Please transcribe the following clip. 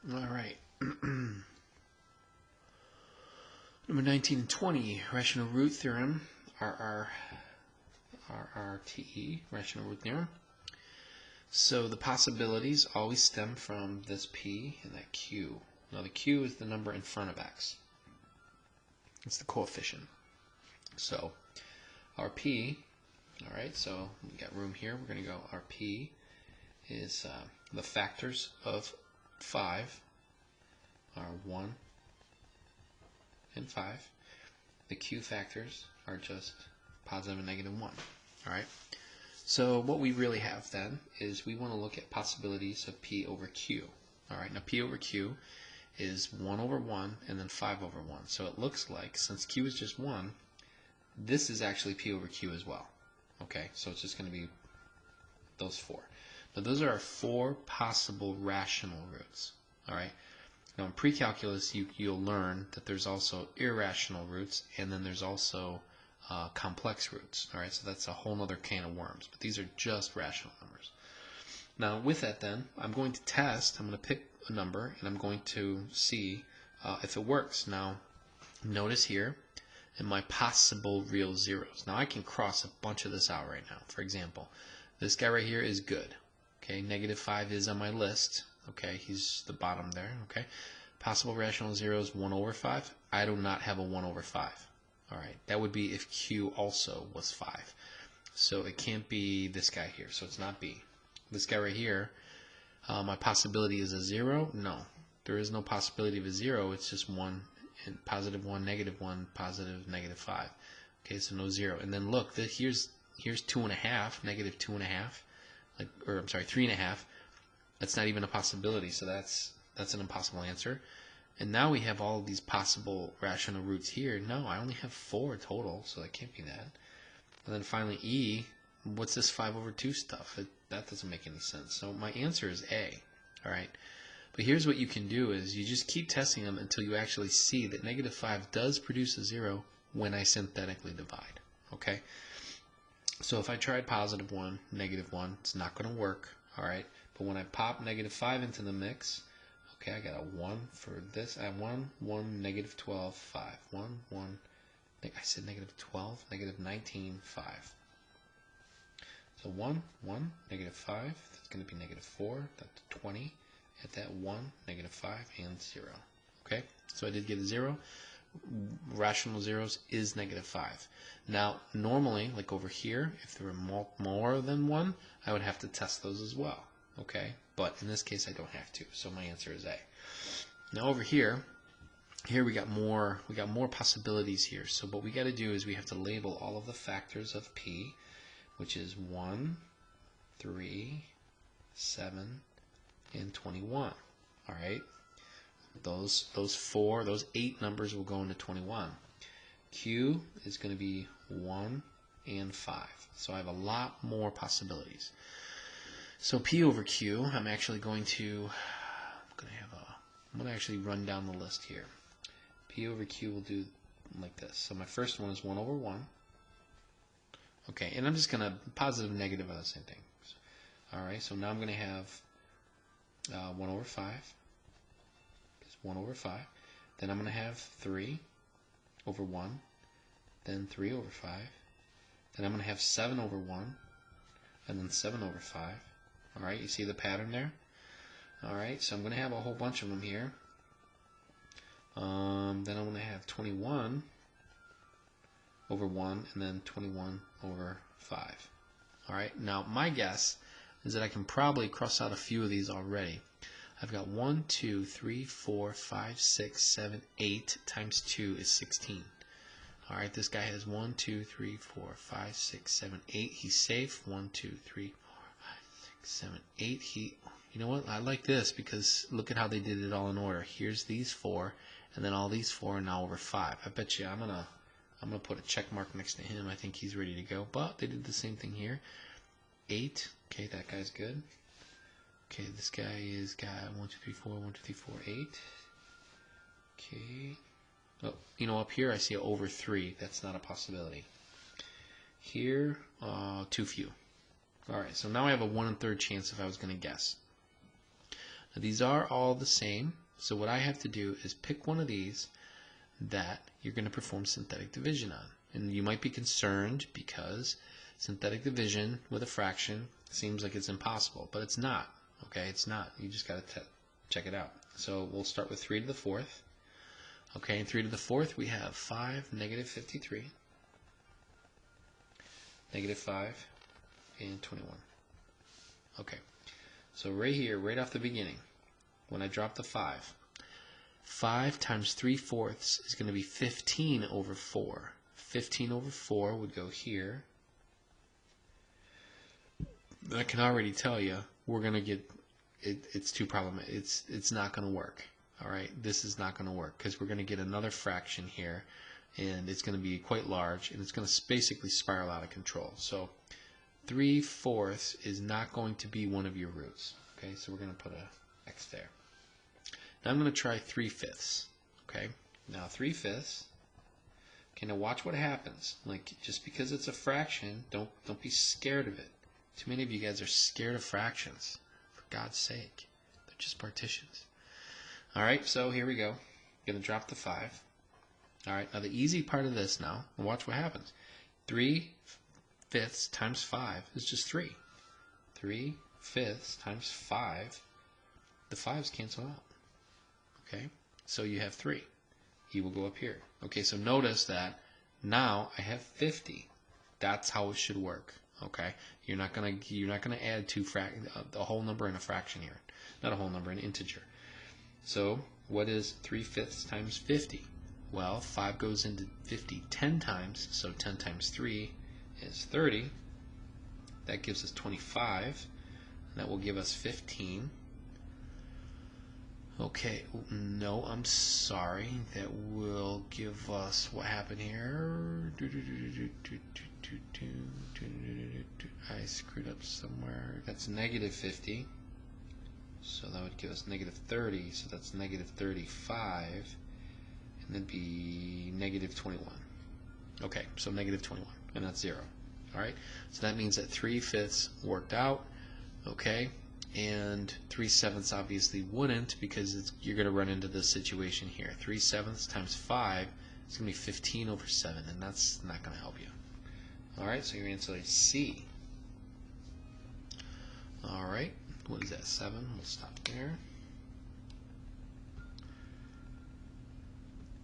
All right. Number 19 and 20, rational root theorem, RRTE, rational root theorem. So the possibilities always stem from this P and that Q. Now the Q is the number in front of X. It's the coefficient. So our P, all right, so we got room here. We're going to go, our P is the factors of 5 are 1 and 5. The Q factors are just positive and negative 1. All right. So what we really have then is we want to look at possibilities of P over Q. All right. Now P over Q is 1 over 1 and then 5 over 1. So it looks like since Q is just 1, this is actually P over Q as well. Okay. So it's just going to be those 4. Now those are our 4 possible rational roots. All right. Now in pre-calculus, you'll learn that there's also irrational roots, and then there's also complex roots. All right, so that's a whole other can of worms. But these are just rational numbers. Now with that, then I'm going to test. I'm going to pick a number, and I'm going to see if it works. Now notice here in my possible real zeros. Now I can cross a bunch of this out right now. For example, this guy right here is good. Okay, negative 5 is on my list. Okay, he's the bottom there. Okay, possible rational zeros 1 over 5. I do not have a 1 over 5. All right, that would be if Q also was 5. So it can't be this guy here. So it's not B. This guy right here, my possibility is a 0. No, there is no possibility of a 0. It's just 1, and positive 1, negative 1, positive, negative 5. Okay, so no 0. And then look, here's 2.5, negative 2.5, or I'm sorry, 3.5. That's not even a possibility, so that's an impossible answer. And now we have all of these possible rational roots here. No, I only have 4 total, so that can't be that. And then finally E, what's this 5 over 2 stuff? That doesn't make any sense. So my answer is A. All right. But here's what you can do is you just keep testing them until you actually see that negative 5 does produce a 0 when I synthetically divide. Okay? So if I tried positive 1, negative 1, it's not going to work. All right? But when I pop negative 5 into the mix, okay, I got a 1 for this. I have 1, 1, negative 12, 5. 1, 1. I said negative 12, negative 19, 5. So 1, 1, negative 5. That's going to be negative 4. That's 20. At that 1, negative 5, and 0. Okay, so I did get a 0. Rational zeros is negative 5. Now, normally, like over here, if there were more than 1, I would have to test those as well. Okay, but in this case I don't have to, so my answer is A. Now over here we got more possibilities here. So what we got to do is we have to label all of the factors of P, which is 1, 3, 7, and 21. All right, those 8 numbers will go into 21. Q is going to be 1 and 5. So I have a lot more possibilities. So P over Q, I'm actually going to actually run down the list here. P over Q will do like this. So my first one is 1 over 1. Okay, and I'm just going to positive and negative are the same thing. All right, so now I'm going to have 1 over 5. It's 1 over 5. Then I'm going to have 3 over 1. Then 3 over 5. Then I'm going to have 7 over 1. And then 7 over 5. All right, you see the pattern there? All right, so I'm going to have a whole bunch of them here. Then I'm going to have 21 over 1 and then 21 over 5. All right, now my guess is that I can probably cross out a few of these already. I've got 1, 2, 3, 4, 5, 6, 7, 8 times 2 is 16. All right, this guy has 1, 2, 3, 4, 5, 6, 7, 8. He's safe. 1, 2, 3, 4, 5, 6, 7, 8. You know what? I like this because look at how they did it all in order. Here's these 4, and then all these 4 are now over 5. I bet you I'm gonna put a check mark next to him. I think he's ready to go. But they did the same thing here. 8. Okay, that guy's good. Okay, this guy is got 1, 2, 3, 4, 1, 2, 3, 4, 8. Okay. Oh, you know, up here I see over 3. That's not a possibility. Here, too few. All right, so now I have a 1 1/3 chance if I was going to guess. Now, these are all the same, so what I have to do is pick one of these that you're going to perform synthetic division on. And you might be concerned because synthetic division with a fraction seems like it's impossible, but it's not. Okay, it's not. You just got to check it out. So we'll start with 3 to the 4th. Okay, in 3 to the 4th we have 5, negative 53, negative 5, and 21. Okay, so right here, right off the beginning, when I drop the 5, 5 times 3/4 is going to be 15 over 4. 15 over 4 would go here. I can already tell you we're going to get it's too problematic. It's not going to work. All right, this is not going to work because we're going to get another fraction here, and it's going to be quite large, and it's going to basically spiral out of control. So 3/4 is not going to be one of your roots. Okay, so we're going to put a X there. Now I'm going to try 3/5. Okay, now 3/5. Okay, now watch what happens. Like, just because it's a fraction, don't be scared of it. Too many of you guys are scared of fractions. For God's sake, they're just partitions. All right, so here we go. I'm going to drop the 5. All right, now the easy part of this now, watch what happens. 3/5 times 5 is just 3. 3/5 times 5, the 5's cancel out. Okay, so you have 3. He will go up here. Okay, so notice that now I have 50. That's how it should work. Okay, you're not gonna add a whole number in a fraction here, not a whole number, an integer. So what is 3/5 times 50? Well, 5 goes into 50 10 times, so 10 times 3 is 30. That gives us 25. That will give us 15. Okay, no, I'm sorry. That will give us, what happened here? I screwed up somewhere. That's negative 50. So that would give us negative 30. So that's negative 35. And then be negative 21. Okay, so negative 21. And that's 0. Alright, so that means that 3/5 worked out. Okay. And 3/7 obviously wouldn't, because you're going to run into this situation here. 3/7 times 5 is going to be 15 over 7, and that's not going to help you. Alright, so your answer is C. Alright, what is that, 7? We'll stop there.